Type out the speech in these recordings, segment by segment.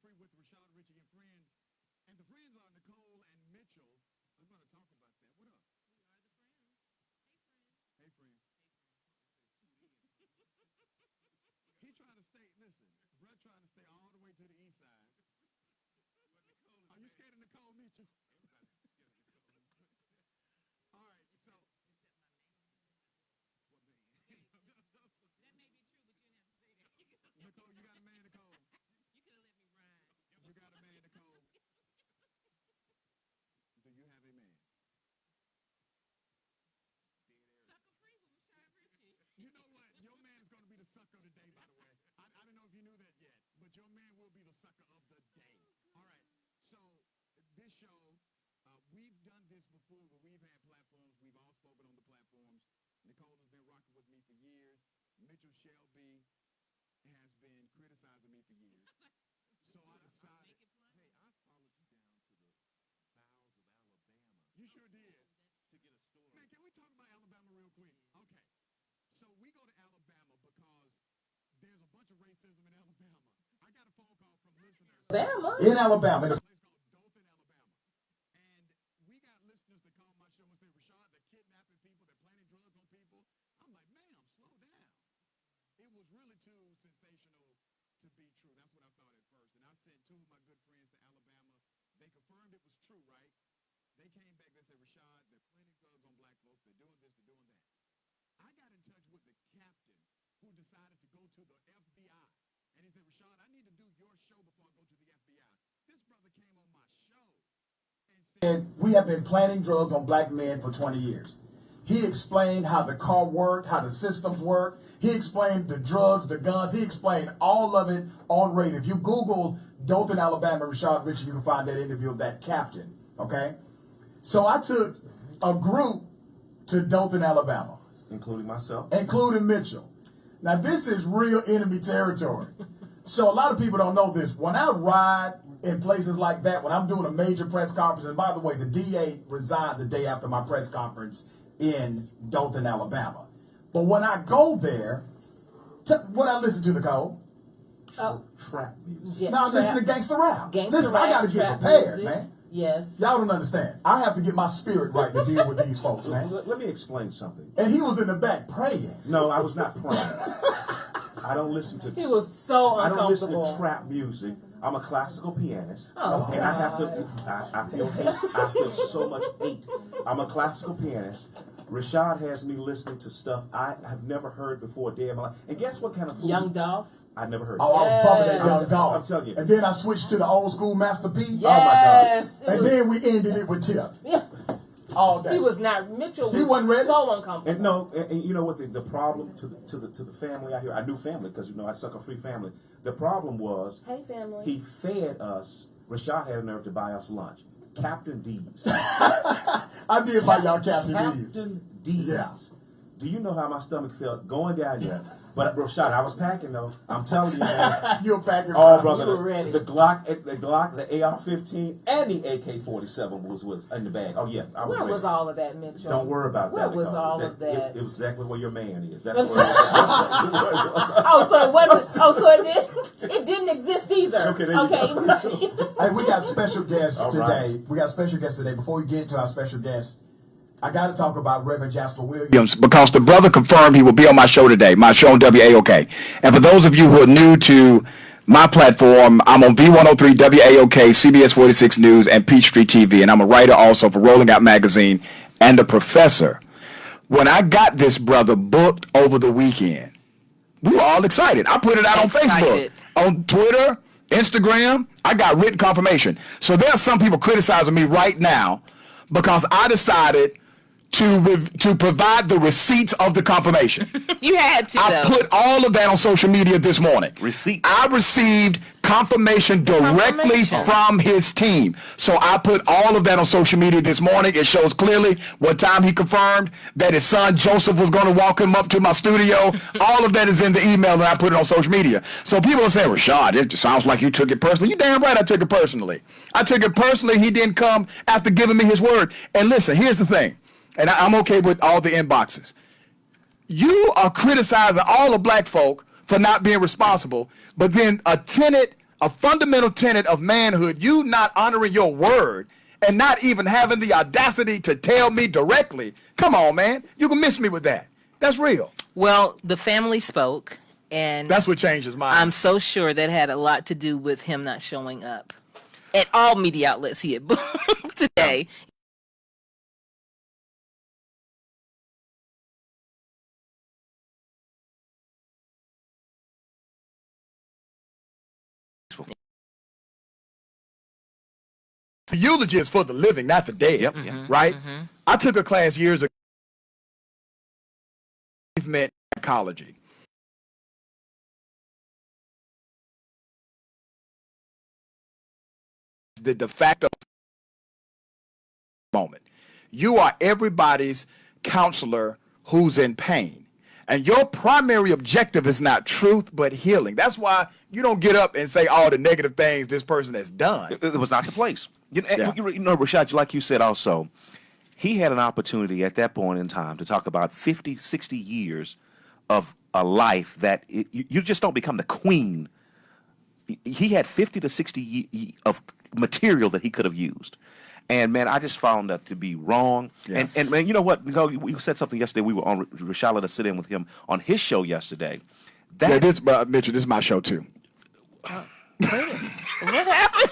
Free with Rashad, Richey, and friends. And the friends are Nicole and Mitchell. I'm going to talk about that. What up? We are the friends. Hey, friend. He's trying to stay, listen, Brett trying to stay all the way to the east side. Are you scared of Nicole Mitchell? All right, so. Nicole, you got a man, Nicole. You got a man, Nicole. Do you have a man? Sucka free with Rashad Richey. You know what? Your man is going to be the sucker of the day, by the way. I don't know if you knew that yet, but your man will be the sucker of the day. All right. So this show, we've done this before where we've had platforms. We've all spoken on the platforms. Nicole has been rocking with me for years. Mitchell Shelby has been criticizing me for years. So I decided. Hey, I followed you down to the bowels of Alabama. You sure did. To get a story. Man, can we talk about Alabama real quick? Okay. So we go to Alabama because there's a bunch of racism in Alabama. I got a phone call from listeners. Alabama? In Alabama. A place called Dothan, Alabama. And we got listeners that call my show and say, Rashad, they're kidnapping people, they're planting drugs on people. I'm like, ma'am, slow down. It was really too sensational to be true. That's what I thought at first. And I sent two of my good friends to Alabama. They confirmed it was true, right? They came back, they said, Rashad, they're planting drugs on black folks, they're doing this, they're doing that. I got in touch with the captain who decided to go to the FBI. And he said, Rashad, I need to do your show before I go to the FBI. This brother came on my show and said, We have been planting drugs on black men for 20 years. He explained how the car worked, how the systems work. He explained the drugs, the guns. He explained all of it on radio. If you Google Dothan, Alabama, Rashad Richey, you can find that interview of that captain, okay? So I took a group to Dothan, Alabama. Including myself. Including Mitchell. Now, this is real enemy territory. So a lot of people don't know this. When I ride in places like that, when I'm doing a major press conference, and by the way, the DA resigned the day after my press conference in Dothan, Alabama. But when I go there, what I listen to, Nicole? Trap music. Yeah, now listen to gangster rap. Listen, rap, I got to get prepared, music. man. Yes. Y'all don't understand. I have to get my spirit right to deal with these folks, man. Let me explain something. And he was in the back praying. No, I was not praying. I don't listen to. He was so I don't listen uncomfortable. to trap music. I'm a classical pianist, Oh, and I have to. God. I feel hate. I feel so much hate. I'm a classical pianist. Rashad has me listening to stuff I have never heard before a day in my life. And guess what kind of food? Young Dolph. I never heard. Oh, I was bumping that Young Yes. Dolph. I'm telling you. And then I switched to the old school Master P. Yes. Oh, my God. And then we ended it with Tip. Yeah. All day. He was not. Mitchell was He wasn't ready. so uncomfortable. And no, and you know what the problem to the family out here? I knew family because you know I suck a free family. The problem was Hey, family. he fed us. Rashad had a nerve to buy us lunch. Captain D's. I did buy y'all Captain D's. Captain D's. Yeah. Do you know how my stomach felt going down there? But Rashad, I was packing though. I'm telling you, man. You're packing. Oh, brother, You were ready. the Glock, the AR-15, and the AK-47 was in the bag. Oh yeah, I was Where ready. was all of that, Mitchell? Don't worry about Where that. was Nicole. all of that? It was exactly where your man is. That's where it was. Oh, so it wasn't. Oh, so it didn't exist either. Okay, there you go. Hey, we got special guests All today. right. We got special guests today. Before we get to our special guests, I got to talk about Reverend Jasper Williams because the brother confirmed he will be on my show today, my show on WAOK. And for those of you who are new to my platform, I'm on V103 WAOK, CBS 46 News, and Peachtree TV. And I'm a writer also for Rolling Out Magazine and a professor. When I got this brother booked over the weekend, we were all excited. I put it out on Facebook, on Twitter, Instagram. I got written confirmation. So there are some people criticizing me right now because I decided to provide the receipts of the confirmation. You had to, I put all of that on social media this morning. Receipt. I received confirmation directly from his team. So I put all of that on social media this morning. It shows clearly what time he confirmed that his son Joseph was going to walk him up to my studio. All of that is in the email that I put it on social media. So people are saying, Rashad, it just sounds like you took it personally. You damn right I took it personally. I took it personally. He didn't come after giving me his word. And listen, here's the thing. And I'm okay with all the inboxes. You are criticizing all the black folk for not being responsible, but then a a fundamental tenet of manhood, you not honoring your word and not even having the audacity to tell me directly. Come on, man. You can miss me with that. That's real. Well, the family spoke, and That's what changed his mind. I'm so sure that had a lot to do with him not showing up at all media outlets he had booked today. The eulogy is for the living, not the dead. Yep. Right? I took a class years ago. Meant psychology. The de facto moment. You are everybody's counselor who's in pain. And your primary objective is not truth, but healing. That's why you don't get up and say all the negative things this person has done. It was not the place. You know, Rashad, like you said also, he had an opportunity at that point in time to talk about 50, 60 years of a life that you just don't become the queen. He had 50 to 60 of material that he could have used. And, man, I just found that to be wrong. Yeah. And man, you know what? We said something yesterday. We were on Rashad to sit in with him on his show yesterday. Yeah, Mitchell, this is my show, too. What happened?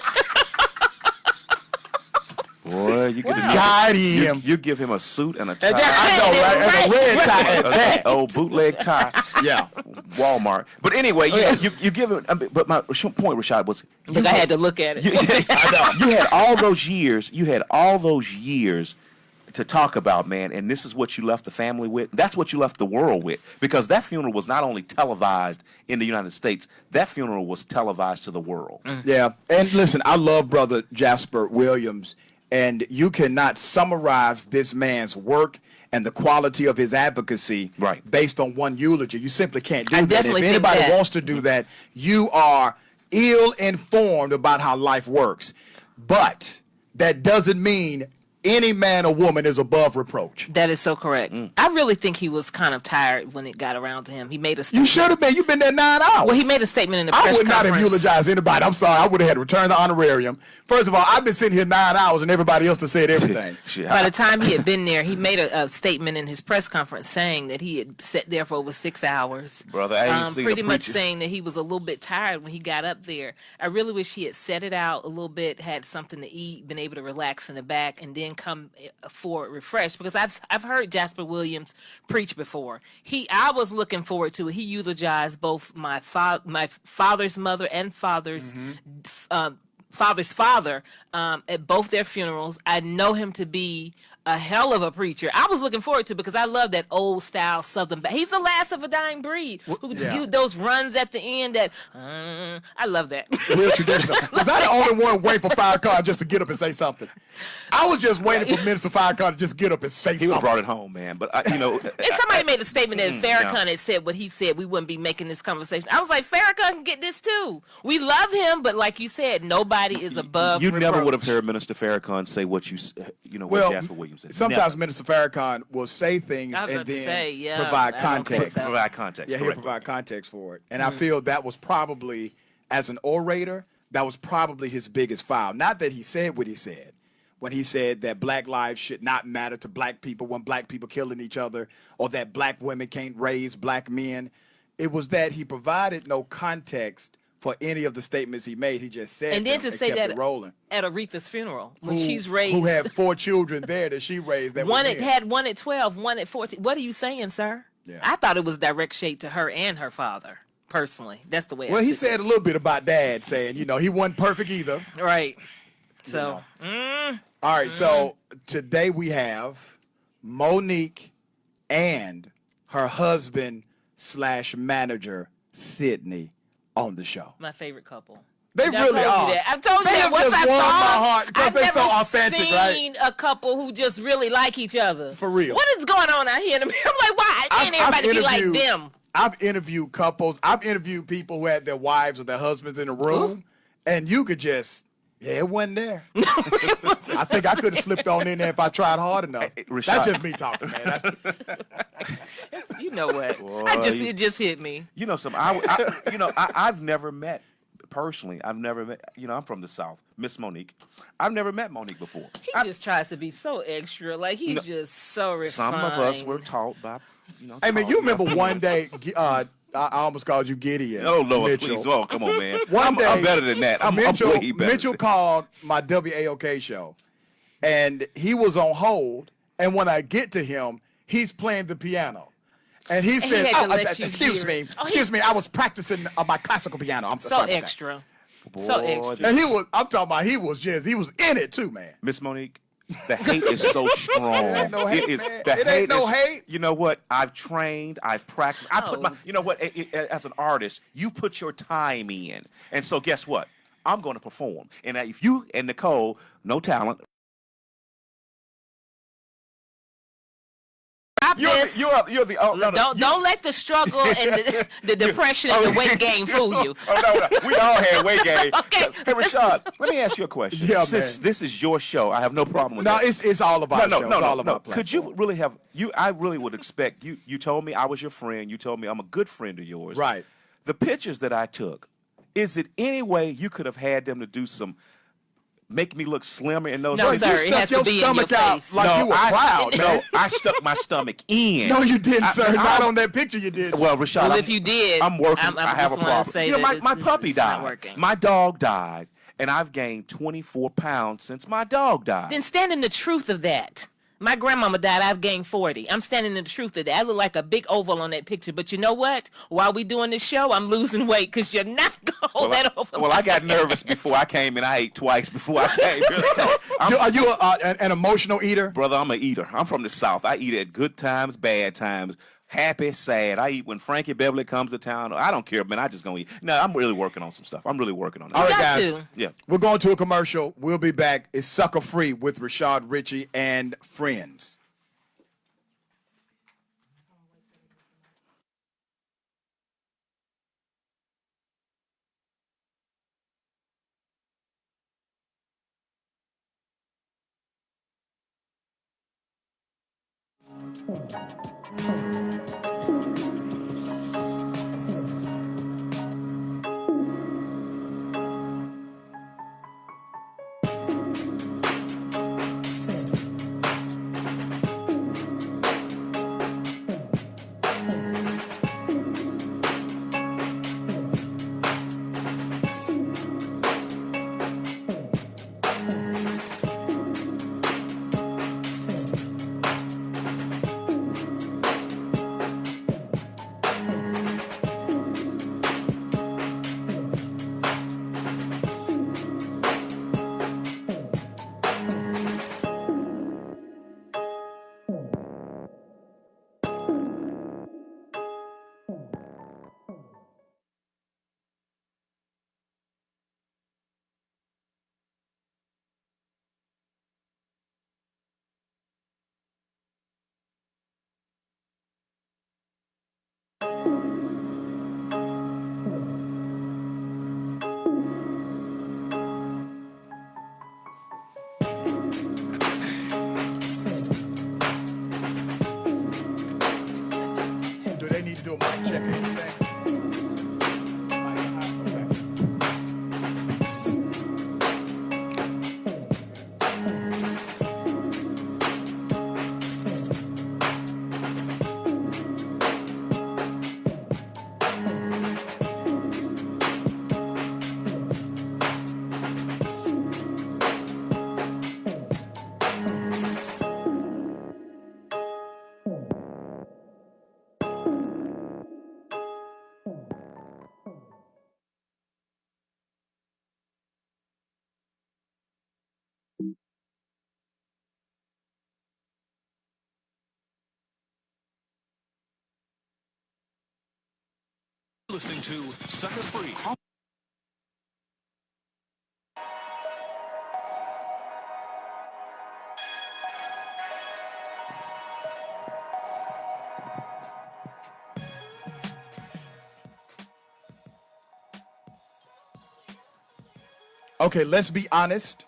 Boy, you could Guide him. You give him a suit and a tie. I know, right? And a red tie at that. Old bootleg tie. Yeah. Walmart. But anyway, you give him. But my point, Rashad, was Because I had to look at it. you had all those years. You had all those years to talk about, man. And this is what you left the family with. That's what you left the world with. Because that funeral was not only televised in the United States. That funeral was televised to the world. Yeah. And listen, I love Brother Jasper Williams. And you cannot summarize this man's work and the quality of his advocacy based on one eulogy. You simply can't do that. If anybody wants to do that, you are ill-informed about how life works. But that doesn't mean any man or woman is above reproach. That is so correct. I really think he was kind of tired when it got around to him. He made a statement. You should have been. You've been there 9 hours. Well, he made a statement in the press conference. I would not have eulogized anybody. I'm sorry. I would have had to return the honorarium. First of all, I've been sitting here 9 hours and everybody else has said everything. By the time he had been there, he made a statement in his press conference saying that he had sat there for over 6 hours. Brother, I ain't seen pretty much saying that he was a little bit tired when he got up there. I really wish he had set it out a little bit, had something to eat, been able to relax in the back, and then come forward refreshed, because I've heard Jasper Williams preach before. I was looking forward to it. He eulogized both my father's mother and father's father's father at both their funerals. I know him to be a hell of a preacher. I was looking forward to it because I love that old style Southern. He's the last of a dying breed. Who do those runs at the end that I love that. Real traditional. Was I the only one waiting for Farrakhan just to get up and say something? I was just waiting for Minister Farrakhan to just get up and say something. He would have brought it home, man. But if somebody made a statement that Farrakhan had said what he said, we wouldn't be making this conversation. I was like, Farrakhan can get this too. We love him, but like you said, nobody is above. You reproach. never would have heard Minister Farrakhan say what what Jasper Williams said. Sometimes Minister Farrakhan will say things and then provide context. Provide context. Yeah, he'll provide context for it. And I feel that was probably, as an orator, that was probably his biggest foul. Not that he said what he said, when he said that black lives should not matter to black people when black people killing each other, or that black women can't raise black men. It was that he provided no context for any of the statements he made. He just said and then to say that rolling. At Aretha's funeral when she's raised, who had 4 children there that she raised. That had one at 12, one at 14. What are you saying, sir? Yeah. I thought it was direct shade to her and her father. Personally, that's the way. Well, he said a little bit about Dad, saying he wasn't perfect either. Right. So. All right. So today we have Monique and her husband / manager Sydney on the show. My favorite couple. They really are. I've told you that once I saw I've never so authentic, seen a couple who just really like each other. For real. What is going on out here? I'm like, why can't everybody be like them? I've interviewed couples. I've interviewed people who had their wives or their husbands in the room, and you could just, it wasn't there. I think I could have slipped on in there if I tried hard enough. Rashad. That's just me talking, man. You know what? Boy, it just hit me. You know something. I've never met personally, I've never met. I'm from the South, Miss Monique. I've never met Monique before. He just tries to be so extra. Like he's just so refined. Some of us were taught by, Hey man, you remember one day? I almost called you Gideon. Oh Lord, Mitchell. please! Oh, come on, man. One day, I'm better than that. I'm way better. Mitchell called my WAOK show, and he was on hold. And when I get to him, he's playing the piano. And he said, excuse me, I was practicing my classical piano. I'm so sorry extra. Boy, So extra. And I'm talking about he was in it too, man. Miss Monique, the hate is so strong. It ain't no hate, man. It ain't no hate. You know what? I've trained, I've practiced. I put my, you know what? As an artist, you put your time in. And so guess what? I'm going to perform. And if you and Nicole, no talent. You're the don't let the struggle and the depression and the weight gain fool you. No. We all had weight gain. Okay. Hey, Rashad, let me ask you a question. Yeah, Since this is your show, I have no problem with No, that. it's all about No. all about platform. Could you really have I really would expect you. You told me I was your friend. You told me I'm a good friend of yours. Right. The pictures that I took, is it any way you could have had them to do some? Make me look slimmer in those. No, pictures? sir. It has to be in your face. Like you were proud. No, I stuck my stomach in. No, you didn't, sir. Not on that picture you did. Well, Rashad, Well, if you did, I'm working. I have just a wanna problem. say my that puppy it's not died. working. My dog died, and I've gained 24 pounds since my dog died. then stand in the truth of that. My grandmama died. I've gained 40. I'm standing in the truth of that. I look like a big oval on that picture. But you know what? While we doing this show, I'm losing weight because you're not going to hold that over. Well, I got nervous before I came, and I ate twice before I came. So Are you an emotional eater? brother, I'm an eater. I'm from the South. I eat at good times, bad times, happy, sad. I eat when Frankie Beverly comes to town. I don't care, man. I just gonna eat. No, I'm really working on some stuff. I'm really working on it. All right, got guys. to. Yeah. We're going to a commercial. We'll be back. It's Sucker Free with Rashad, Richey, and friends. Do they need to do a mic check or anything? Listening to Sucker Free. Okay, let's be honest.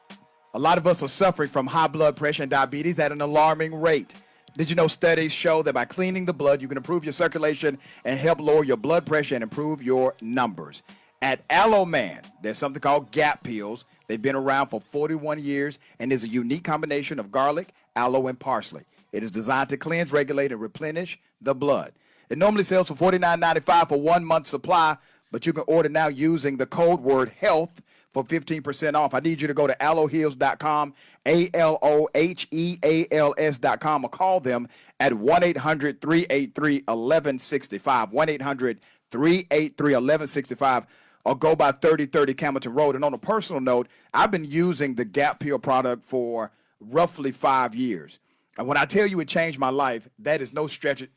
A lot of us are suffering from high blood pressure and diabetes at an alarming rate. Did you know studies show that by cleaning the blood, you can improve your circulation and help lower your blood pressure and improve your numbers? At Aloe Man, there's something called Gap Pills. They've been around for 41 years, and is a unique combination of garlic, aloe, and parsley. It is designed to cleanse, regulate, and replenish the blood. It normally sells for $49.95 for 1 month supply, but you can order now using the code word HEALTH for 15% off. I need you to go to aloeheals.com, ALOHEALS.com, or call them at 1-800-383-1165, 1-800-383-1165, or go by 3030 Camilton Road. And on a personal note, I've been using the Gap Peel product for roughly 5 years. And when I tell you it changed my life, that is no stretch of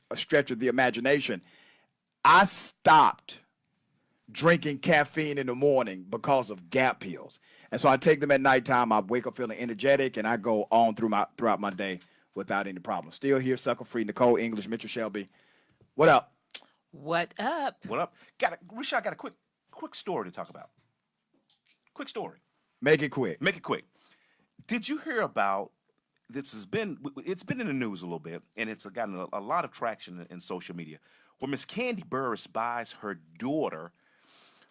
the imagination. I stopped drinking caffeine in the morning because of Gap Pills. And so I take them at nighttime. I wake up feeling energetic, and I go on throughout my day without any problem. Still here, Sucker Free, Nicole English, Mitchell Shelby. What up? What up? What up? Rashad got a quick story to talk about. Quick story. Make it quick. Make it quick. Did you hear about it's been in the news a little bit, and it's gotten a lot of traction in social media, where Miss Candy Burris buys her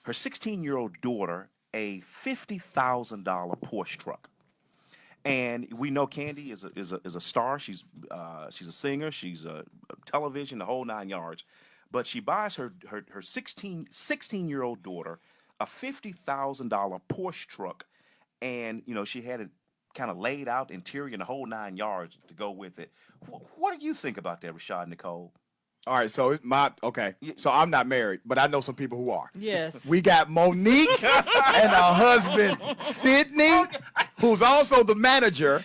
16-year-old daughter, a $50,000 Porsche truck. And we know Candy is a star. She's a singer. She's a television, the whole 9 yards. But she buys her 16-year-old daughter a $50,000 Porsche truck, and she had it kind of laid out, interior, and the whole 9 yards to go with it. What do you think about that, Rashad and Nicole? All right, so so I'm not married, but I know some people who are. Yes. We got Monique and her husband, Sydney, who's also the manager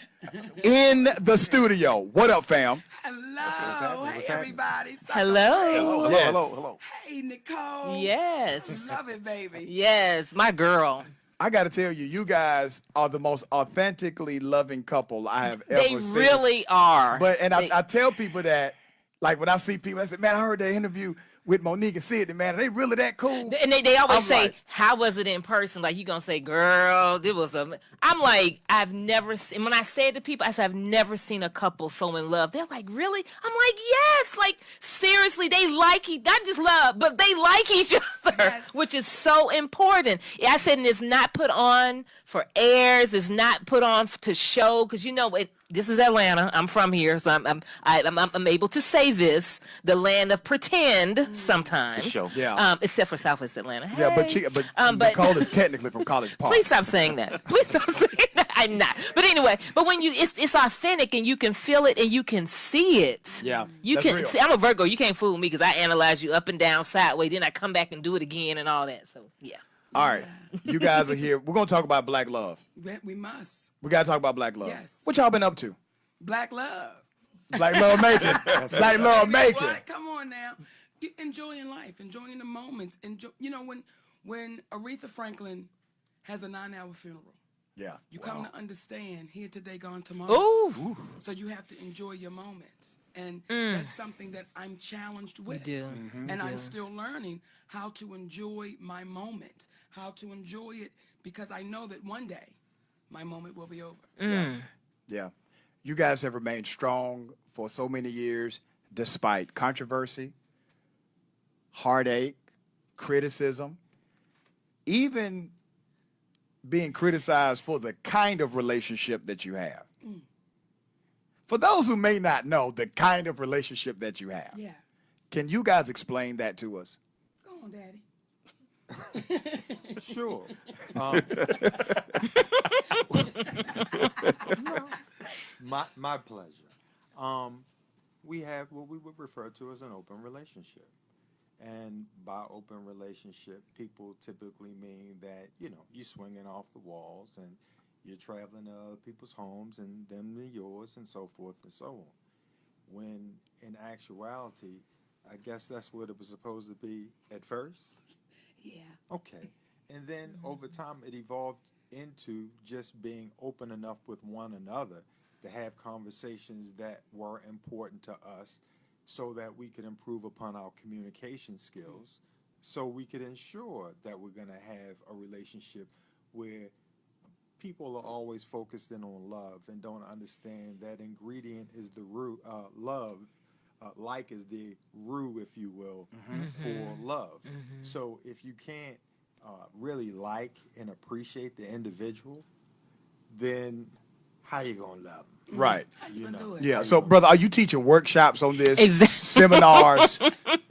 in the studio. What up, fam? Hello. Hey, everybody. Hello. Yes. Hello. Hey, Nicole. Yes. Love it, baby. Yes, my girl. I got to tell you, you guys are the most authentically loving couple I have ever They seen. really are. I tell people that, like when I see people, I say, man, I heard that interview with Monique and Sydney, man. Are they really that cool? And they always I'm say, like, how was it in person? Like, you going to say, girl, it was a... I'm like, I've never seen... When I say it to people, I say, I've never seen a couple so in love. They're like, really? I'm like, yes. Like, seriously, they like not just love, but they like each other, Yes. which is so important. I said, and it's not put on for airs. It's not put on to show, because this is Atlanta. I'm from here, so I'm able to say this. The land of pretend sometimes. Show. Yeah. Except for Southwest Atlanta. Yeah, Hey. but but Nicole is technically from College Park. please stop saying that. Please stop saying that. I'm not. But anyway, when it's authentic and you can feel it and you can see it. Yeah, You that's can real. see. I'm a Virgo. You can't fool me because I analyze you up and down, sideways. Then I come back and do it again and all that. So yeah. All right, you guys are here. We're going to talk about black love. We must. We got to talk about black love. Yes. What y'all been up to? Black love. Black love making. Black love making. What? Come on now. Enjoying life, enjoying the moments. When Aretha Franklin has a 9-hour funeral, Yeah. you come to understand here today, gone tomorrow. Ooh. So you have to enjoy your moments. And that's something that I'm challenged with. do. And I'm still learning how to enjoy my moment, how to enjoy it, because I know that one day my moment will be over. Yeah. You guys have remained strong for so many years, despite controversy, heartache, criticism, even being criticized for the kind of relationship that you have. For those who may not know the kind of relationship that you have, Yeah. can you guys explain that to us? Go on, Daddy. Sure. My pleasure. We have what we would refer to as an open relationship. And by open relationship, people typically mean that, you're swinging off the walls and you're traveling to other people's homes and them to yours and so forth and so on. When in actuality, I guess that's what it was supposed to be at first. Yeah. Okay. And then over time, it evolved into just being open enough with one another to have conversations that were important to us so that we could improve upon our communication skills, so we could ensure that we're going to have a relationship where people are always focused in on love and don't understand that ingredient is the root, love. Like is the roux, if you will, for love. So if you can't really like and appreciate the individual, then how you gonna love them? Right. How you gonna do it? Yeah. So, brother, are you teaching workshops on this? Exactly. Seminars?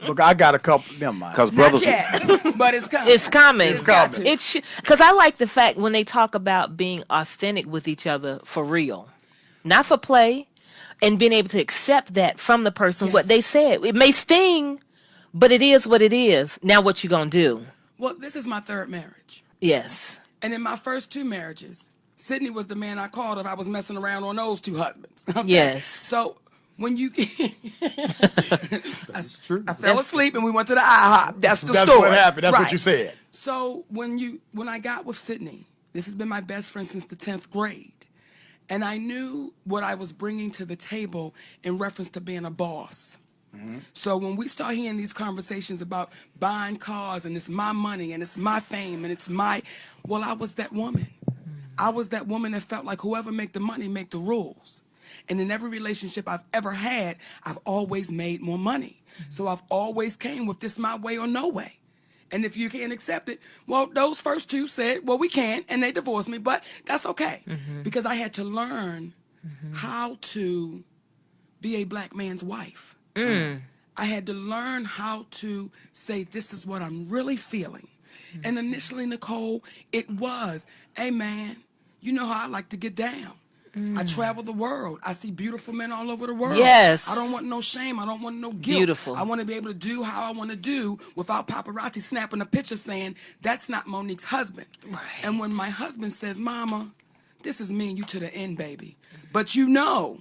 Look, I got a couple. Never mind. Because Not brothers, yet, but it's coming. It's coming. It's got to. It's because I like the fact when they talk about being authentic with each other for real, not for play, and being able to accept that from the person what Yes. they said. It may sting, but it is what it is. Now, what you gonna do? Well, this is my third marriage. Yes. And in my first 2 marriages, Sydney was the man I called if I was messing around on those 2 husbands. Okay? Yes. So when you, That's true. I fell asleep and we went to the IHOP. That's the That's story. what happened. That's what Right. you said. So when I got with Sydney, this has been my best friend since the 10th grade. And I knew what I was bringing to the table in reference to being a boss. So when we start hearing these conversations about buying cars and it's my money and it's my fame and it's my, well, I was that woman. I was that woman that felt like whoever make the money make the rules. And in every relationship I've ever had, I've always made more money. So I've always came with this my way or no way. And if you can't accept it, well, those first 2 said, well, we can't, and they divorced me, but that's okay. Because I had to learn how to be a black man's wife. I had to learn how to say, this is what I'm really feeling. And initially, Nicole, it was, hey, man, you know how I like to get down. I travel the world. I see beautiful men all over the world. Yes. I don't want no shame. I don't want no guilt. Beautiful. I want to be able to do how I want to do without paparazzi snapping a picture saying, that's not Monique's husband. Right. And when my husband says, Mama, this is me and you to the end, baby. But you know,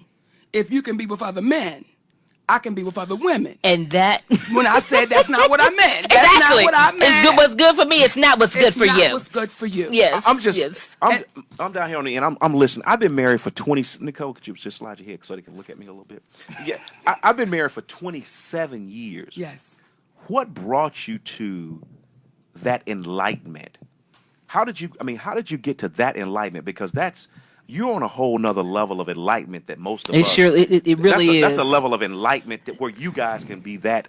if you can be with other men, I can be with other women. And that When I said that's not what I meant. That's exactly. not what I meant. It's good. What's good for me? It's not what's good It's for not you. what's good for you. Yes. I'm just, Yes. I'm down here on the end. I'm listening. I've been married for 20. Nicole, could you just slide your head so they can look at me a little bit? Yeah, I've been married for 27 years. Yes. What brought you to that enlightenment? How did you get to that enlightenment? Because you're on a whole nother level of enlightenment that most of It us. sure it really is. That's a level of enlightenment where you guys can be that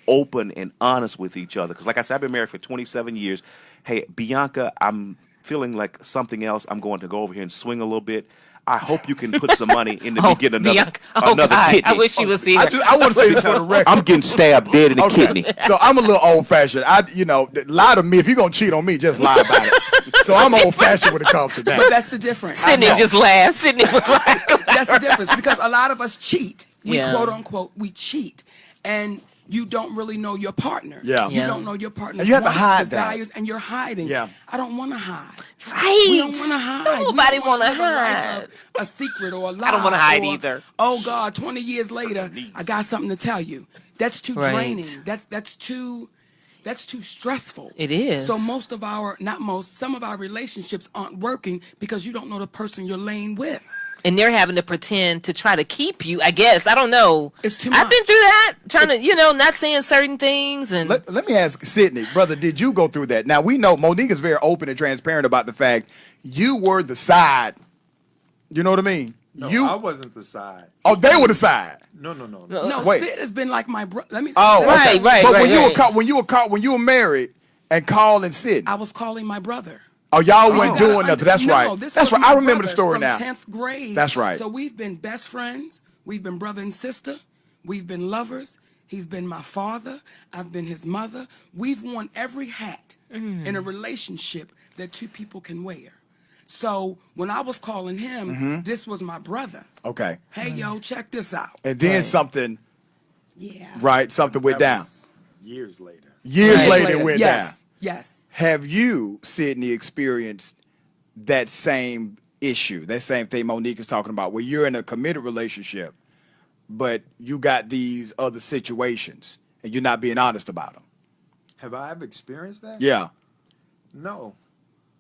open and honest with each other. Because like I said, I've been married for 27 years. Hey, Bianca, I'm feeling like something else. I'm going to go over here and swing a little bit. I hope you can put some money into me getting Bianca. another God, kidney. I wish she was here. I want to say this for the record. I'm getting stabbed dead in the kidney. So I'm a little old fashioned. Lie to me. If you're going to cheat on me, just lie about it. So I'm old fashioned when it comes to But that. that's the difference. Sydney just laughed. Sydney was like, That's the difference because a lot of us cheat. We Yeah. quote unquote, we cheat. And you don't really know your partner. Yeah. You Yeah. don't know your partner's And you have to wants, hide that. desires, and you're hiding. Yeah. I don't want to hide. right. We don't want to hide. Nobody want to hide. a secret or a lie. don't wanna hide or, either. Oh God, 20 years later, I got something to tell you. That's too Right. draining. That's too stressful. It is. So some of our relationships aren't working because you don't know the person you're laying with. And they're having to pretend to try to keep you, I guess. I don't know. It's too I've much. been through that, trying to, not saying certain things. And Let me ask Sydney, brother, did you go through that? Now, we know Monique is very open and transparent about the fact you were the side. You know what I mean? No, you. I wasn't the side. Oh, they were the side. No. No, Wait. Sid has been like my brother. Let me. Oh, Right, okay. right, But right, when you right. were when you were married and calling Sydney, I was calling my brother. oh, y'all So weren't you gotta doing nothing. That's no, right. this That's was right. I my remember the brother story from now. 10th grade. That's right. So we've been best friends. We've been brother and sister. We've been lovers. He's been my father. I've been his mother. We've worn every hat in a relationship that 2 people can wear. So when I was calling him, this was my brother. Okay. Hey, yo, check this out. And then something, Yeah. right? Something went That down. was years later. Years Right. later, it went down. Yes. Yes. Have you, Sydney, experienced that same issue, that same thing Monique is talking about, where you're in a committed relationship, but you got these other situations and you're not being honest about them? Have I ever experienced that? Yeah. No.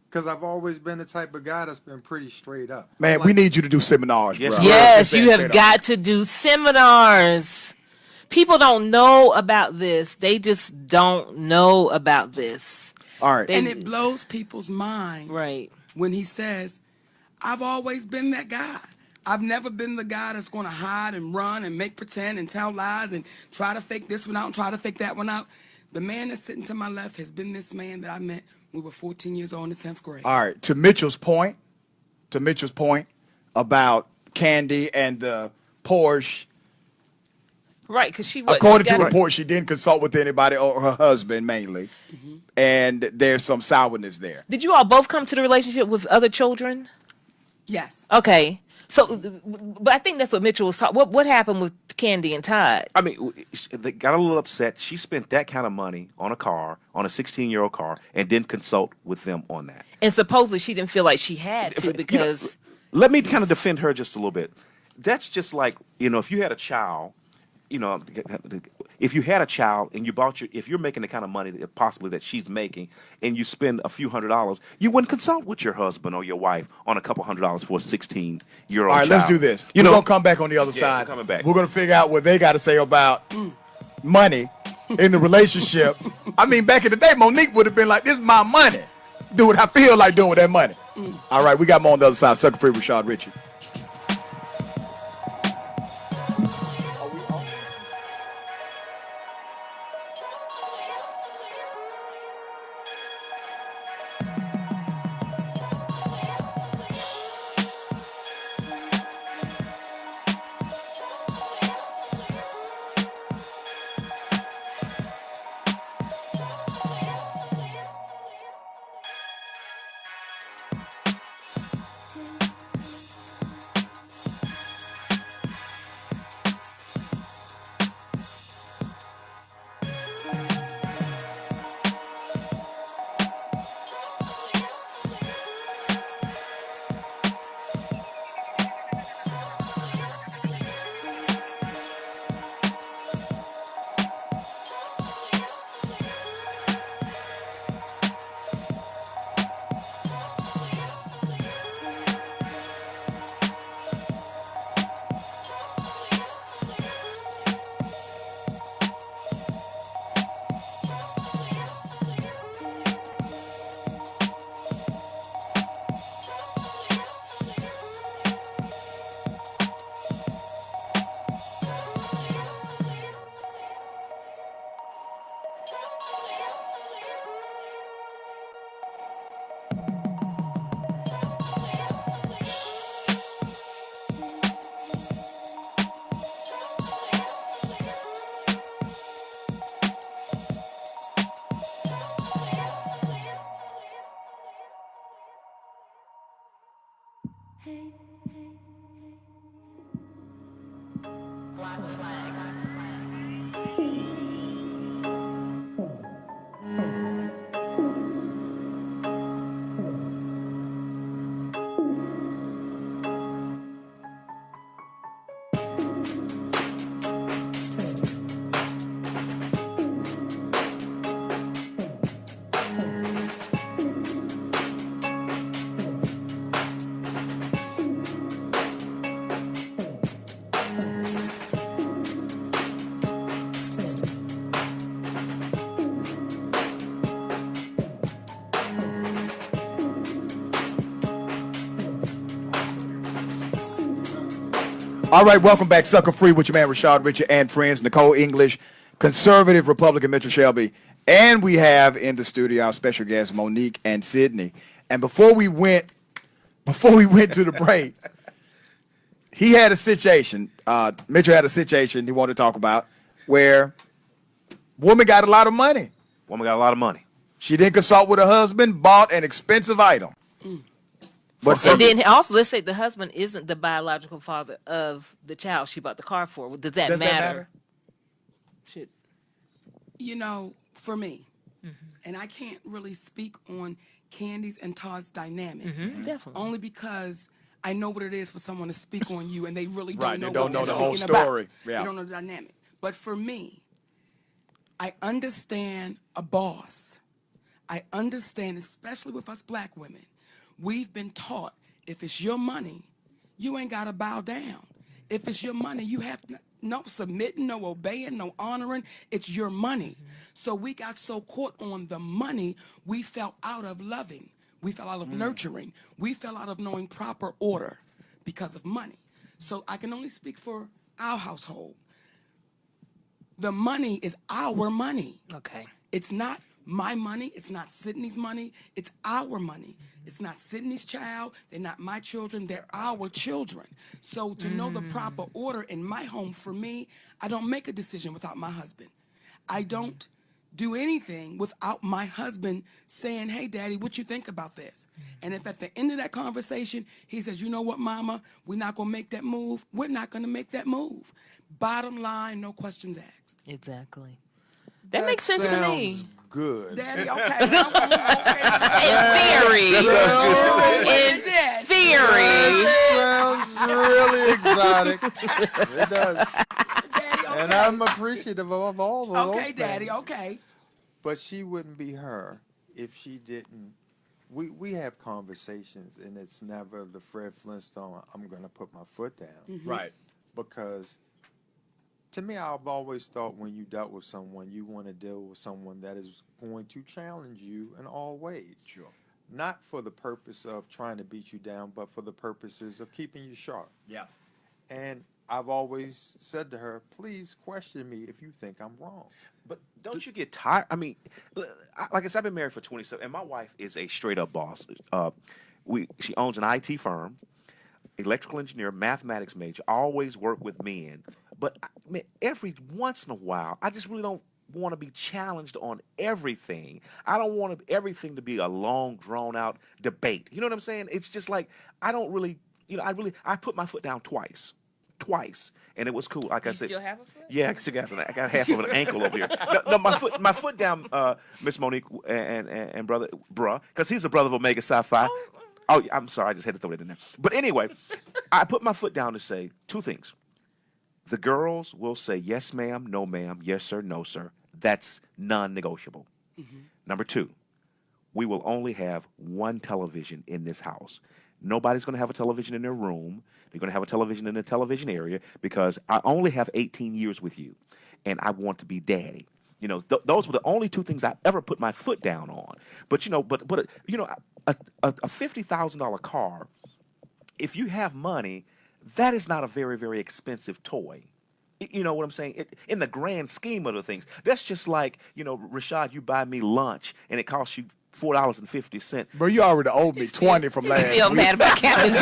Because I've always been the type of guy that's been pretty straight up. Man, we need you to do seminars, Yes, bro. yes, you Straight have up. got to do seminars. People don't know about this. They just don't know about this. All right. And it blows people's mind Right. when he says, I've always been that guy. I've never been the guy that's going to hide and run and make pretend and tell lies and try to fake this one out and try to fake that one out. The man that's sitting to my left has been this man that I met when we were 14 years old in the 10th grade. All right. To Mitchell's point about Candy and the Porsche. Right, because she According she to got- reports, she didn't consult with anybody or her husband mainly. And there's some sourness there. Did you all both come to the relationship with other children? Yes. Okay. So, but I think that's what Mitchell was talking. What happened with Candy and Todd? I mean, they got a little upset. She spent that kind of money on a car, on a 16-year-old car, and didn't consult with them on that. And supposedly she didn't feel like she had to because. Let me kind of defend her just a little bit. That's just like, if you had a child, if you had a child and you if you're making the kind of money that possibly that she's making, and you spend a few $100s, you wouldn't consult with your husband or your wife on a couple $100s for a 16-year-old. All right, child. let's do this. We're going to come back on the other side. We're coming back. We're going to figure out what they got to say about money in the relationship. I mean, back in the day, Monique would have been like, this is my money. Do what I feel like doing with that money. All right, we got more on the other side. Sucka Free, Rashad, Richey. All right, welcome back. Sucka Free with your man Rashad, Richey, and friends. Nicole English, conservative Republican Mitchell Shelby. And we have in the studio our special guests, Monique and Sydney. And before we went to the break, he had a situation, Mitchell had a situation he wanted to talk about where woman got a lot of money. Woman got a lot of money. She didn't consult with her husband, bought an expensive item. But and then also, let's say the husband isn't the biological father of the child she bought the car for. Does that matter? Should. For me, and I can't really speak on Candy's and Todd's dynamic, definitely. only because I know what it is for someone to speak on you, and they really don't Right, know they don't what know they're the whole speaking about. story. Yeah. They don't know the dynamic. But for me, I understand a boss. I understand, especially with us black women, we've been taught if it's your money, you ain't got to bow down. If it's your money, you have no submitting, no obeying, no honoring. It's your money. So we got so caught on the money, we fell out of loving. We fell out of nurturing. We fell out of knowing proper order because of money. So I can only speak for our household. The money is our money. Okay. It's not my money. It's not Sydney's money. It's our money. It's not Sydney's child. They're not my children. They're our children. So to know the proper order in my home, for me, I don't make a decision without my husband. I don't do anything without my husband saying, hey, Daddy, what you think about this? And if at the end of that conversation, he says, you know what, Mama, we're not going to make that move, we're not going to make that move. Bottom line, no questions asked. Exactly. That makes sense to me. Sounds good. Daddy, okay. okay. In theory. Sounds really exotic. It does. Daddy, okay. And I'm appreciative of all of those Okay, Daddy, things. okay. But she wouldn't be her if she didn't. We have conversations, and it's never the Fred Flintstone, I'm going to put my foot down. Right. Because to me, I've always thought when you dealt with someone, you want to deal with someone that is going to challenge you in all ways. Sure. Not for the purpose of trying to beat you down, but for the purposes of keeping you sharp. Yeah. And I've always said to her, please question me if you think I'm wrong. But don't you get tired? I mean, like I said, I've been married for 27, and my wife is a straight-up boss. She owns an IT firm, electrical engineer, mathematics major, always work with men. But I mean, every once in a while, I just really don't want to be challenged on everything. I don't want everything to be a long, drawn-out debate. You know what I'm saying? It's just like, I don't really, I put my foot down twice, and it was cool. Like I said, Still have a foot? yeah, I got half of an ankle over here. No, my foot down, Miss Monique and brother, bruh, because he's a brother of Omega Psi Phi. Oh, I'm sorry, I just had to throw that in there. But anyway, I put my foot down to say two things. The girls will say yes, ma'am, no, ma'am, yes, sir, no, sir. That's non-negotiable. Number two, we will only have one television in this house. Nobody's going to have a television in their room. They're going to have a television in the television area because I only have 18 years with you, and I want to be daddy. You know, those were the only two things I ever put my foot down on. But you know, a $50,000 car, if you have money, that is not a very, very expensive toy. You know what I'm saying? In the grand scheme of the things, that's just like, Rashad, you buy me lunch and it costs you $4.50. Bro, you already owed me 20 from last Still week. mad about Captain T.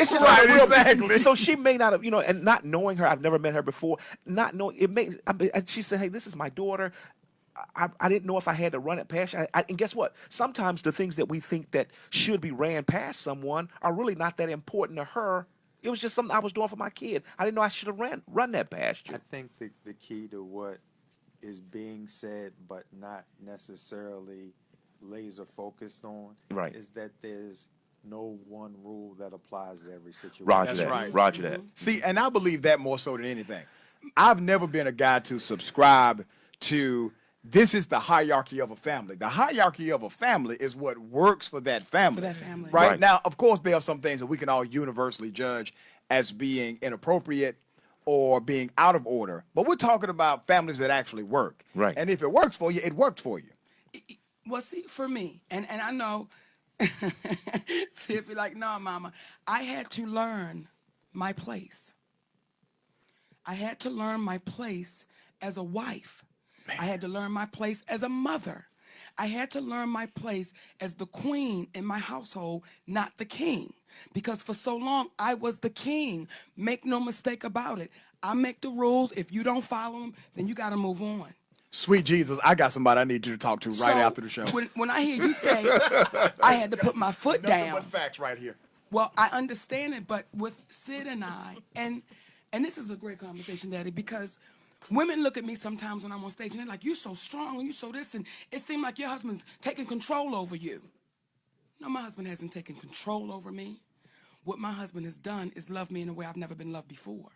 It's just Right, like real, exactly. So she may not have, and not knowing her, I've never met her before. Not knowing it may. She said, "Hey, this is my daughter." I didn't know if I had to run it past you. And guess what? Sometimes the things that we think that should be ran past someone are really not that important to her. It was just something I was doing for my kid. I didn't know I should have run that past you. I think the key to what is being said but not necessarily laser focused on is that there's no one rule that applies to every situation. Roger That's that. right. Roger that. See, and I believe that more so than anything. I've never been a guy to subscribe to this is the hierarchy of a family. The hierarchy of a family is what works for that family. For that family. Right? Now, of course, there are some things that we can all universally judge as being inappropriate or being out of order. But we're talking about families that actually work. Right. And if it works for you, it works for you. Well, see, for me, and I know, see, if you're like, no, Mama, I had to learn my place. I had to learn my place as a wife. I had to learn my place as a mother. I had to learn my place as the queen in my household, not the king. Because for so long, I was the king. Make no mistake about it. I make the rules. If you don't follow them, then you got to move on. Sweet Jesus, I got somebody I need you to talk to right after the show. When I hear you say I had to put my foot Nothing down. but facts right here. Well, I understand it, but with Sid and I, and this is a great conversation, Daddy, because women look at me sometimes when I'm on stage and they're like, you're so strong and you're so this, and it seems like your husband's taking control over you. No, my husband hasn't taken control over me. What my husband has done is love me in a way I've never been loved before.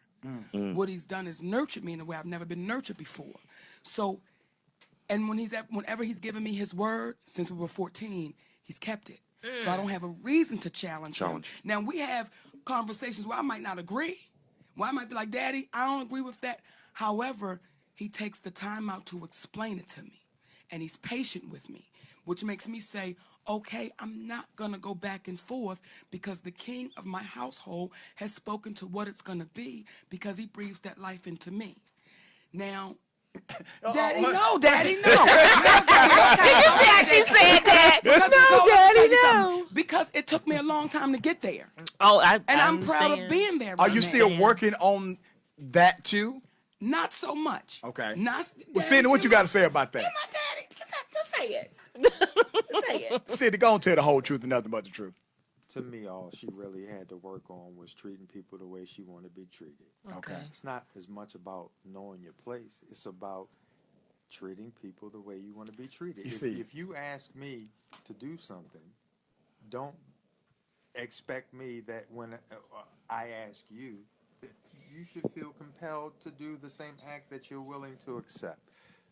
What he's done is nurtured me in a way I've never been nurtured before. So, and whenever he's given me his word, since we were 14, he's kept it. So I don't have a reason to challenge him. Now, we have conversations where I might not agree. Where I might be like, Daddy, I don't agree with that. However, he takes the time out to explain it to me. And he's patient with me, which makes me say, okay, I'm not going to go back and forth because the king of my household has spoken to what it's going to be because he breathes that life into me. Now, Daddy, no, Daddy, no. Did you see how she said that? Because, No, Daddy, no. because it took me a long time to get there. Oh, And I'm proud of understand. being there. Are right you now. still working on that too? Not so much. Okay. Not. Well, Sidney, what you got to say about that? You're my daddy. Just say it. Just say it. Sidney, go and tell the whole truth and nothing but the truth. To me, all she really had to work on was treating people the way she wanted to be treated. Okay. It's not as much about knowing your place. It's about treating people the way you want to be treated. If you ask me to do something, don't expect me that when I ask you, that you should feel compelled to do the same act that you're willing to accept.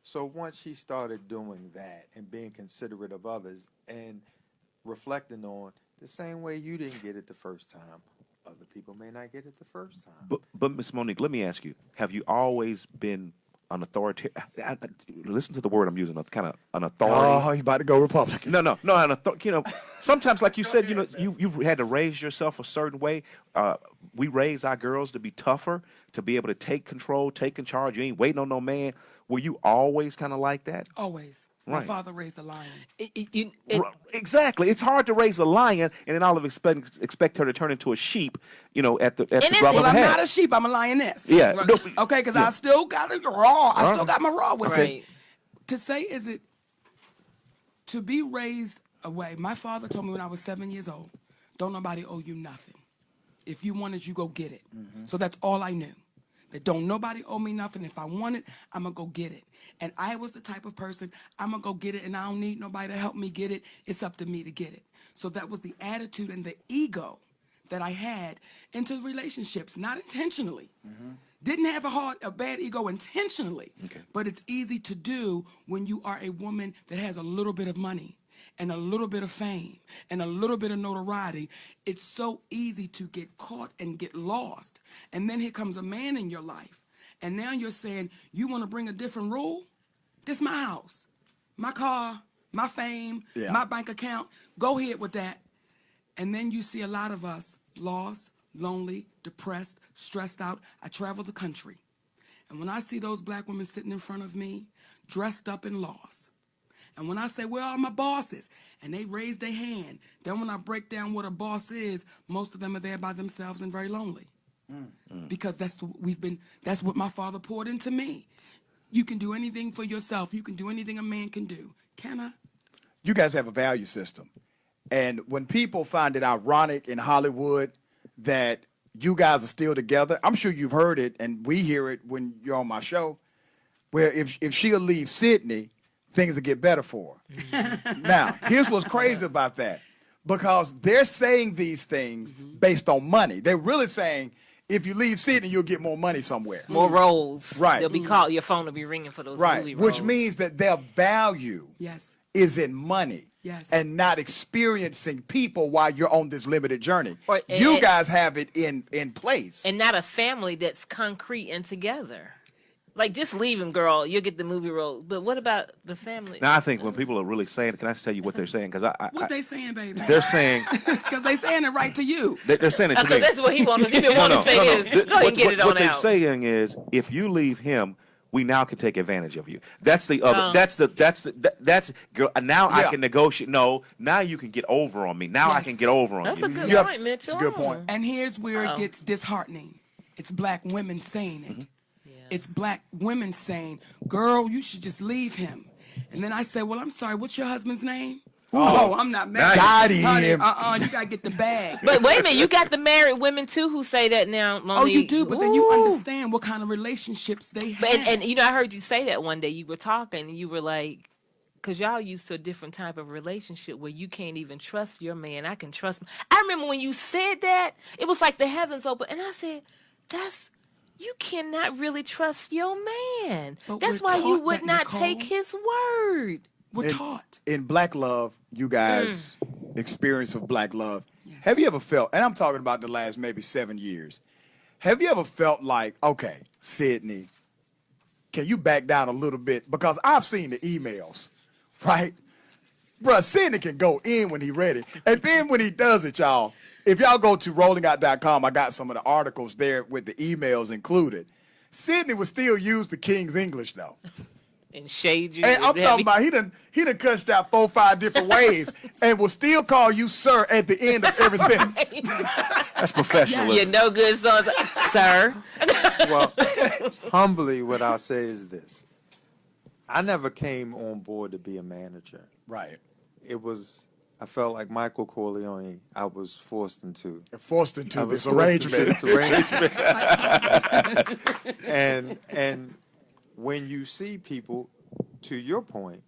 So once she started doing that and being considerate of others and reflecting on the same way you didn't get it the first time, other people may not get it the first time. But Miss Monique, let me ask you: have you always been an authority? Listen to the word I'm using. Kind of an authority. Oh, you about to go Republican? No. Sometimes, like you said, you've had to raise yourself a certain way. We raise our girls to be tougher, to be able to take control, take in charge. You ain't waiting on no man. Were you always kind of like that? Always. Right. My father raised a lion. Exactly. It's hard to raise a lion and then all of expect her to turn into a sheep. At the drop of Well, a I'm hat. not a sheep. I'm a lioness. Yeah. Right. No, Okay, because I still got it raw. I still got my raw with Right. me. To say, is it to be raised away? My father told me when I was 7 years old, don't nobody owe you nothing. If you want it, you go get it. So that's all I knew. That don't nobody owe me nothing. If I want it, I'm going to go get it. And I was the type of person, I'm going to go get it, and I don't need nobody to help me get it. It's up to me to get it. So that was the attitude and the ego that I had into relationships, not intentionally. Didn't have a bad ego intentionally. Okay. But it's easy to do when you are a woman that has a little bit of money and a little bit of fame and a little bit of notoriety. It's so easy to get caught and get lost. And then here comes a man in your life. And now you're saying, you want to bring a different rule? This my house, my car, my fame, my bank account. Go ahead with that. And then you see a lot of us lost, lonely, depressed, stressed out. I travel the country. And when I see those black women sitting in front of me, dressed up and lost, and when I say, where are my bosses? And they raise their hand. Then when I break down what a boss is, most of them are there by themselves and very lonely. Because that's what my father poured into me. You can do anything for yourself. You can do anything a man can do. Can I? You guys have a value system. And when people find it ironic in Hollywood that you guys are still together, I'm sure you've heard it, and we hear it when you're on my show, where if she'll leave Sydney, things will get better for her. Now, here's what's crazy about that. Because they're saying these things based on money. They're really saying, if you leave Sydney, you'll get more money somewhere. More roles. Right. They'll be called. Your phone will be ringing for those Right. movie roles. Which means that their value Yes. is in money. Yes. And not experiencing people while you're on this limited journey. Or- You and- guys have it in place. And not a family that's concrete and together. Like, just leave him, girl. You'll get the movie role. But what about the family? Now I think when people are really saying, can I tell you what they're saying? Because What they saying, baby? they're saying Because they saying it right to you. they're saying it to me. Because that's what he wants. He been wanting to say is, go ahead and get it on What they're out. saying is, if you leave him, we now can take advantage of you. That's the other. That's girl. Now I Yeah. can negotiate. No, now you can get over on me. Now I can get over on That's you. a good Yes. point, Mitchell. It's a good point. And here's where it gets disheartening. It's black women saying it. It's black women saying, girl, you should just leave him. And then I say, well, I'm sorry, what's your husband's name? Oh, I'm not married. Got him. Honey, you got to get the bag. But wait a minute, you got the married women too who say that now, Monique. Oh, you do, but then you Ooh. understand what kind of relationships they have. But, and you know, I heard you say that one day. You were talking, and you were like, because y'all used to a different type of relationship where you can't even trust your man. I can trust him. I remember when you said that, it was like the heavens open. And I said, you cannot really trust your man. But That's we're why you taught would that, not Nicole. take his word. We're taught. In Black Love, you guys experience of Black Love. Have you ever felt, and I'm talking about the last maybe 7 years, have you ever felt like, okay, Sydney, can you back down a little bit? Because I've seen the emails, right? Bruh, Sydney can go in when he ready. And then when he does it, y'all, if y'all go to rollingout.com, I got some of the articles there with the emails included. Sydney would still use the King's English, though. And shade you. Hey, I'm talking about he done cussed out 4 or 5 different ways and will still call you sir at the end of every sentence. That's professionalism. You're no good, sir. Well, humbly, what I'll say is this. I never came on board to be a manager. Right. I felt like Michael Corleone, I was forced into. This arrangement. And when you see people, to your point,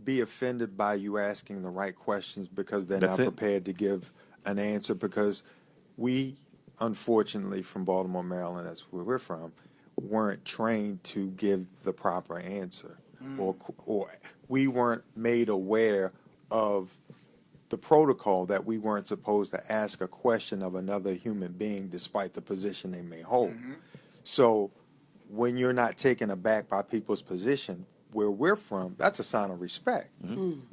be offended by you asking the right questions because they're not prepared to give an answer, because we, unfortunately, from Baltimore, Maryland, that's where we're from, weren't trained to give the proper answer, or we weren't made aware of the protocol that we weren't supposed to ask a question of another human being despite the position they may hold. So when you're not taken aback by people's position, where we're from, that's a sign of respect.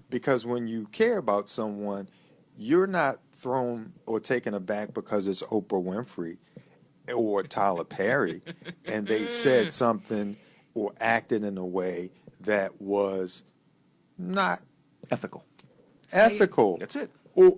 Because when you care about someone, you're not thrown or taken aback because it's Oprah Winfrey or Tyler Perry and they said something or acted in a way that was not Ethical. That's it. Or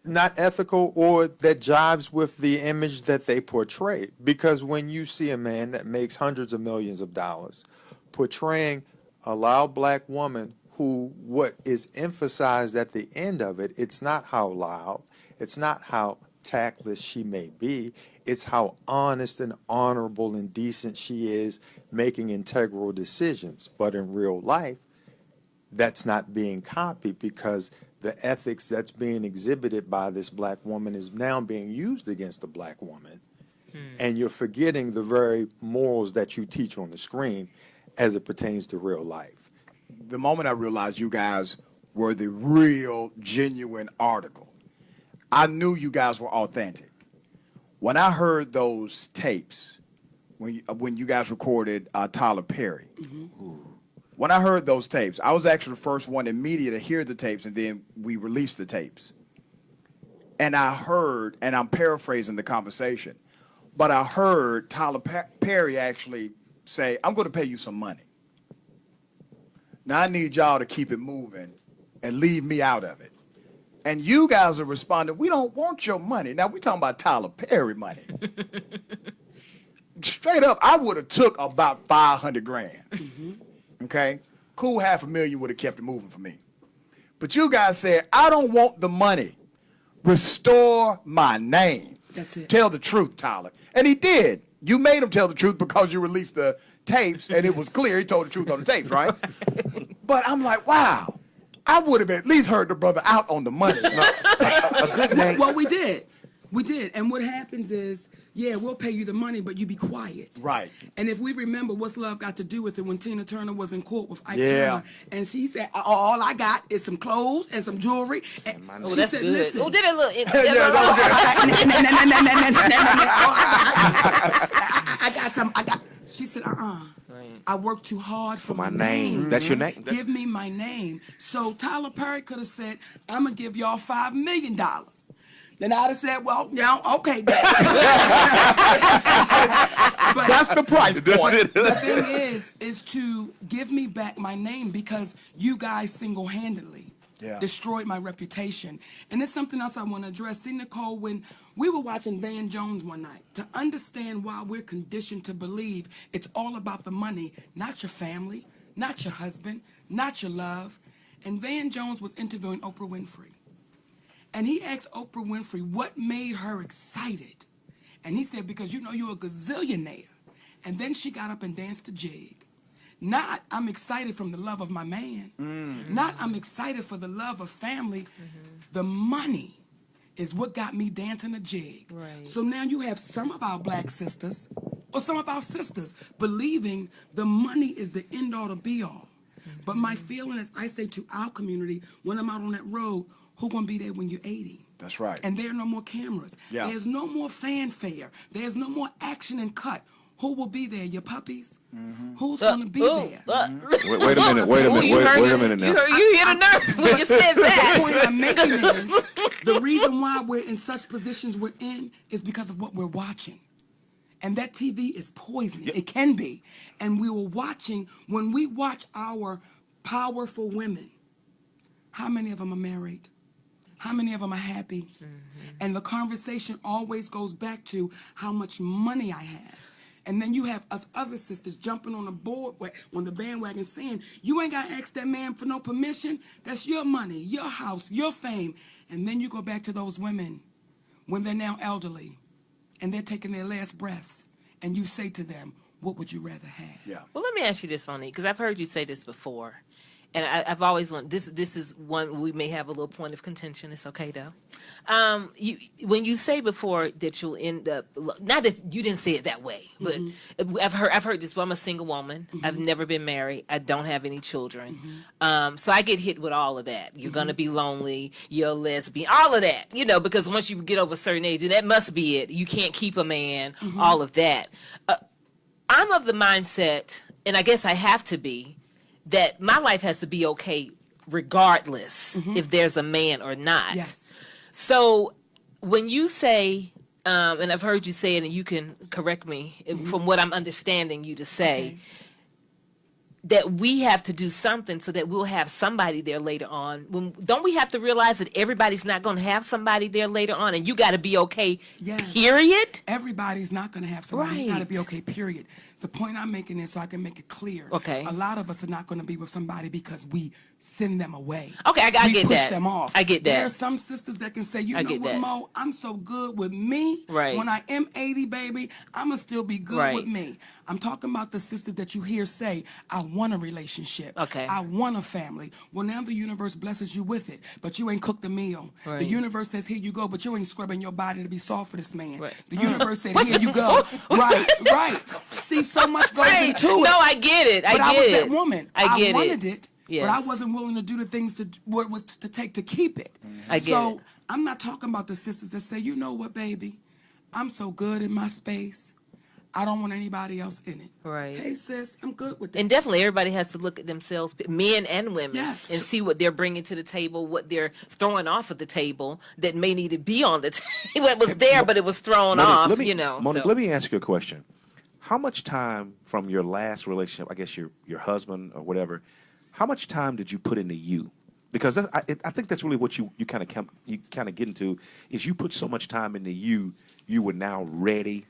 not ethical, or that jives with the image that they portray. Because when you see a man that makes hundreds of millions of dollars portraying a loud black woman who, what is emphasized at the end of it, it's not how loud, it's not how tactless she may be, it's how honest and honorable and decent she is making integral decisions. But in real life, that's not being copied, because the ethics that's being exhibited by this black woman is now being used against the black woman. And you're forgetting the very morals that you teach on the screen as it pertains to real life. The moment I realized you guys were the real, genuine article, I knew you guys were authentic. When I heard those tapes, when you guys recorded Tyler Perry, when I heard those tapes, I was actually the first one in media to hear the tapes, and then we released the tapes. And I heard, and I'm paraphrasing the conversation, but I heard Tyler Perry actually say, I'm going to pay you some money. Now I need y'all to keep it moving and leave me out of it. And you guys are responding, we don't want your money. Now we're talking about Tyler Perry money. Straight up, I would have took about 500 grand. Okay? Cool, $500,000 would have kept it moving for me. But you guys said, I don't want the money. Restore my name. That's it. Tell the truth, Tyler. And he did. You made him tell the truth because you released the tapes, and it was clear he told the truth on the tapes, right? But I'm like, wow. I would have at least heard the brother out on the money. Well, we did. We did. And what happens is, yeah, we'll pay you the money, but you be quiet. Right. And if we remember, what's love got to do with it when Tina Turner was in court with Ike Yeah. Turner, and she said, all I got is some clothes and some jewelry. And Oh, she that's said, good. listen. Oh, did it look? I got some. She said, I worked too hard for my name. That's your name. Give me my name. So Tyler Perry could have said, I'm going to give y'all $5 million. Then I'd have said, well, yeah, okay. But That's the price point. the thing is to give me back my name, because you guys single-handedly destroyed my reputation. And it's something else I want to address. See, Nicole, when we were watching Van Jones one night, to understand why we're conditioned to believe it's all about the money, not your family, not your husband, not your love. And Van Jones was interviewing Oprah Winfrey. And he asked Oprah Winfrey what made her excited. And he said, because you know you're a gazillionaire. And then she got up and danced a jig. Not, I'm excited from the love of my man. Not, I'm excited for the love of family. The money is what got me dancing a jig. Right. So now you have some of our black sisters, or some of our sisters, believing the money is the end-all to be-all. But my feeling is, I say to our community, when I'm out on that road, who gonna be there when you're 80? That's right. And there are no more cameras. Yeah. There's no more fanfare. There's no more action and cut. Who will be there? Your puppies? Who's gonna be there? Wait a minute. Wait a minute now. You hit a nerve when you said The that. point I'm making is, the reason why we're in such positions we're in is because of what we're watching. And that TV is poisoning. It can be. And we were watching, when we watch our powerful women, how many of them are married? How many of them are happy? And the conversation always goes back to how much money I have. And then you have us other sisters jumping on the board when the bandwagon saying, you ain't got to ask that man for no permission. That's your money, your house, your fame. And then you go back to those women when they're now elderly and they're taking their last breaths. And you say to them, what would you rather have? Yeah. Well, let me ask you this, Monique, because I've heard you say this before. And I've always wanted, this is one we may have a little point of contention. It's okay, though. When you say before that you'll end up, not that you didn't say it that way, but I've heard this. Well, I'm a single woman. I've never been married. I don't have any children. So I get hit with all of that. You're going to be lonely. You're a lesbian. All of that, because once you get over a certain age, and that must be it. You can't keep a man, all of that. I'm of the mindset, and I guess I have to be, that my life has to be okay regardless if there's a man or not. Yes. So when you say, and I've heard you say it, and you can correct me from what I'm understanding you to say, that we have to do something so that we'll have somebody there later on. Don't we have to realize that everybody's not going to have somebody there later on, and you got to be okay, period? Everybody's not going to have somebody. You got to be okay, period. The point I'm making is so I can make it clear. Okay. A lot of us are not going to be with somebody because we send them away. Okay, I we get push that. them off. I get that. There are some sisters that can say, you know what, that. Mo, I'm so good with me. Right. When I am 80, baby, I'm going to still be good with Right. me. I'm talking about the sisters that you hear say, I want a relationship. Okay. I want a family. Well, now the universe blesses you with it, but you ain't cooked a meal. Right. The universe says, here you go, but you ain't scrubbing your body to be soft for this man. Right. The universe said, here you go. Right. See, so much goes into it. No, I get it. But I was that woman. I get wanted it, Yes. but I wasn't willing to do the things to what it was to take to keep it. I get so it. I'm not talking about the sisters that say, you know what, baby, I'm so good in my space. I don't want anybody else in it. Right. Hey, sis, I'm good with that. And definitely everybody has to look at themselves, men and women, Yes. and see what they're bringing to the table, what they're throwing off of the table that may need to be on the table. It was there, but it was thrown off, Monique, so. let me ask you a question. How much time from your last relationship, I guess your husband or whatever, how much time did you put into you? Because I think that's really what you kind of get into is you put so much time into you were now ready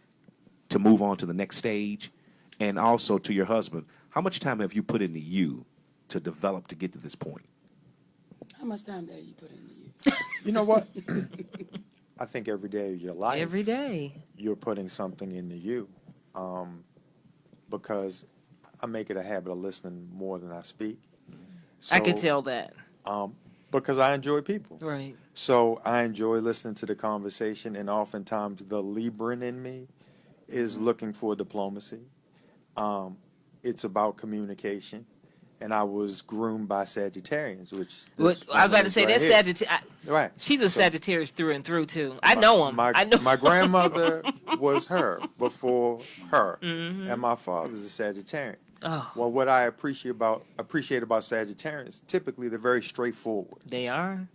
to move on to the next stage, and also to your husband. How much time have you put into you to develop to get to this point? How much time did you put into you? You know what? I think every day of your life, Every day. you're putting something into you. Because I make it a habit of listening more than I speak. I can So, tell that. Because I enjoy people. Right. So I enjoy listening to the conversation, and oftentimes the Libran in me is looking for diplomacy. It's about communication. And I was groomed by Sagittarians, which I was about to say, that's Sagittarius. Right. She's a Sagittarius through and through, too. I know him. I know. My grandmother was her before her, and my father's a Sagittarian. Oh. Well, what I appreciate about Sagittarians, typically they're very straightforward. They are.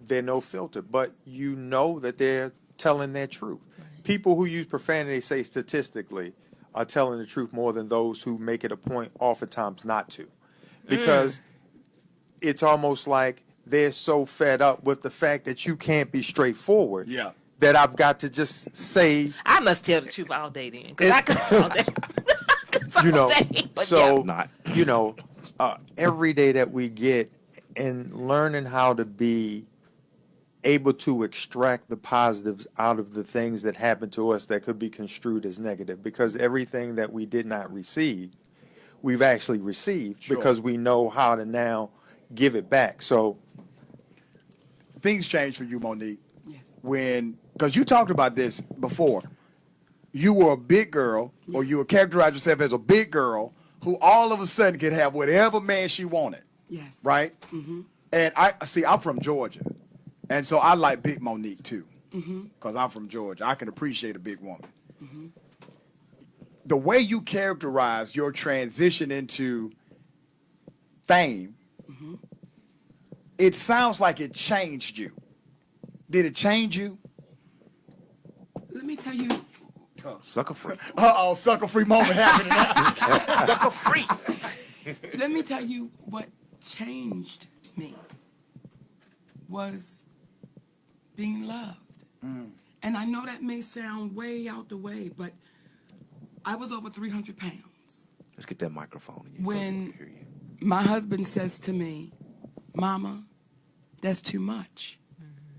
They're no filter, but you know that they're telling their truth. Right. People who use profanity, say statistically, are telling the truth more than those who make it a point oftentimes not to. Because it's almost like they're so fed up with the fact that you can't be straightforward. Yeah. That I've got to just say. I must tell the truth all day then, because I could all day. You know, so Not. you know, every day that we get and learning how to be able to extract the positives out of the things that happen to us that could be construed as negative, because everything that we did not receive, we've actually received because we know how to now give it back. So Things changed for you, Monique, Yes. because you talked about this before. You were a big girl, or you would characterize yourself as a big girl who all of a sudden could have whatever man she wanted, Yes. right? Mm-hmm. And I'm from Georgia, and so I like big Monique too, because I'm from Georgia. I can appreciate a big woman. Mm-hmm. The way you characterize your transition into fame, it sounds like it changed you. Did it change you? Let me tell you, Sucker free. Uh-oh, sucker free moment happening now. Sucker free. Let me tell you what changed me was being loved. And I know that may sound way out the way, but I was over 300 pounds. Let's get that microphone in you. When my husband says to me, Mama, that's too much.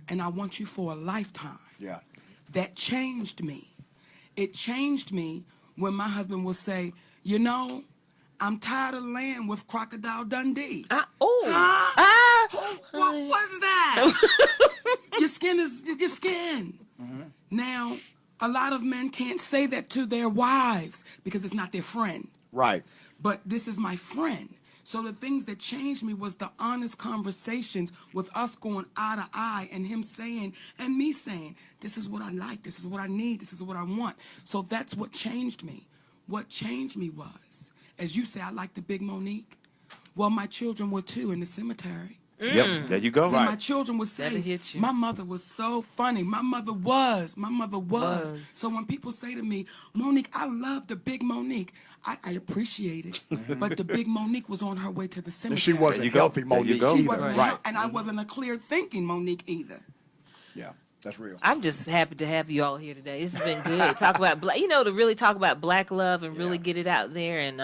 And I want you for a lifetime. Yeah. That changed me. It changed me when my husband will say, you know, I'm tired of laying with Crocodile Dundee. What was that? Your skin is your skin. Now, a lot of men can't say that to their wives because it's not their friend. Right. But this is my friend. So the things that changed me was the honest conversations with us going eye to eye and him saying and me saying, this is what I like, this is what I need, this is what I want. So that's what changed me. What changed me was, as you say, I like the big Monique. Well, my children were too in the cemetery. Yep, there you go. See, my children would That'll say, hit you. my mother was so funny. My mother was. So when people say to me, Monique, I love the big Monique, I appreciate it. But the big Monique was on her way to the cemetery. And she wasn't healthy Monique go. She either. wasn't Right. and I wasn't a clear thinking Monique either. Yeah, that's real. I'm just happy to have you all here today. This has been good. Talk about to really talk about black love and really get it out there. And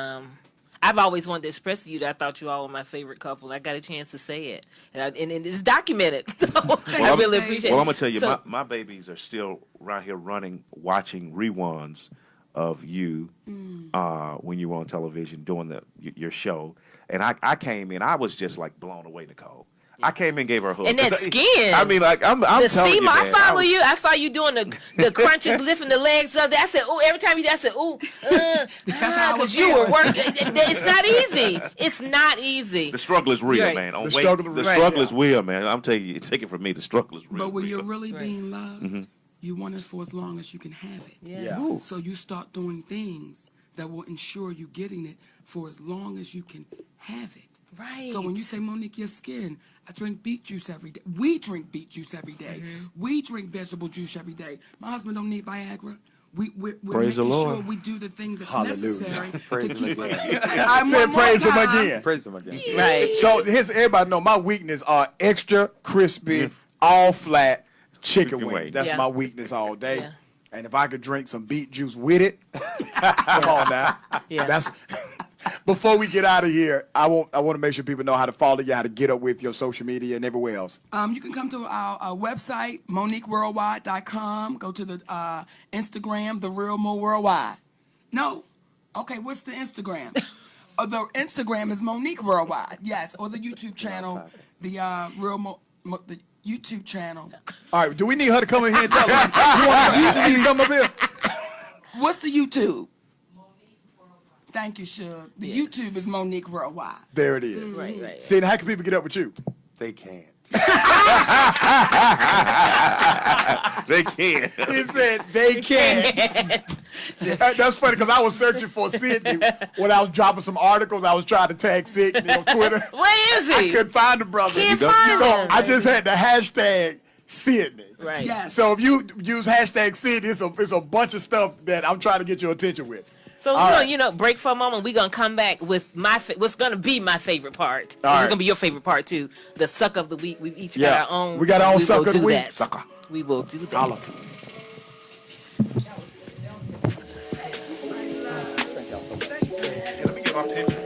I've always wanted to express to you that I thought you all were my favorite couple. And I got a chance to say it, and it's documented. So I really appreciate it. Well, I'm gonna tell you, So- my babies are still right here watching reruns of you when you were on television doing your show. And I came in, I was just like blown away, Nicole. I came in and gave her a hug. And that 'Cause skin. I mean, like, I'm telling you, I man, follow you. I saw you doing the crunches, lifting the legs up. I said, "Ooh!" Every time you did, I said, "Ooh," because you were working. It's not easy. It's not easy. The struggle is real, Right. man. On The weight, struggle- the right. struggle is real, man. I'm telling you, take it from me. The struggle is real. But when real. you're really being loved, you want it for as long as you can have it. Yeah. So you start doing things that will ensure you getting it for as long as you can have it. Right. So when you say, Monique, your skin, I drink beet juice every day. We drink beet juice every day. We drink vegetable juice every day. My husband don't need Viagra. We're Praise the making Lord. sure we do the things that's Hallelujah. necessary Praise to him keep us. again. I'm Say one more praise him time. again. Praise him again. Right. So here's everybody know my weakness are extra crispy, all flat chicken Chicken wings. wings. That's Yeah. my weakness all day. Yeah. And if I could drink some beet juice with it, come on now. Yeah. That's before we get out of here. I want to make sure people know how to follow you, how to get up with your social media and everywhere else. You can come to our website, MoniqueWorldwide.com. Go to the Instagram, The Real Mo Worldwide. No. Okay, what's the Instagram? The Instagram is Monique Worldwide. Yes, or the YouTube channel, the Real Mo, the YouTube channel. All right, do we need her to come in here and tell us? You need to come up here? What's the YouTube? Thank you, Shug. The YouTube is Monique Worldwide. There it is. Right. See, now how can people get up with you? They can't. They can. He said they can't. That's funny because I was searching for Sydney when I was dropping some articles. I was trying to tag Sydney on Twitter. Where is I he? couldn't find the brother. Can't find so him. I just had the hashtag Sydney. Right. Yes. So if you use hashtag Sydney, it's a bunch of stuff that I'm trying to get your attention with. So All we're right. gonna, break for a moment. We're gonna come back with what's gonna be my favorite part. All It's right. gonna be your favorite part too. The suck of the week. We've each Yeah. got our own. We got our own will suck of the do week. that. Sucker. We will do that. Holla. Let me get my picture.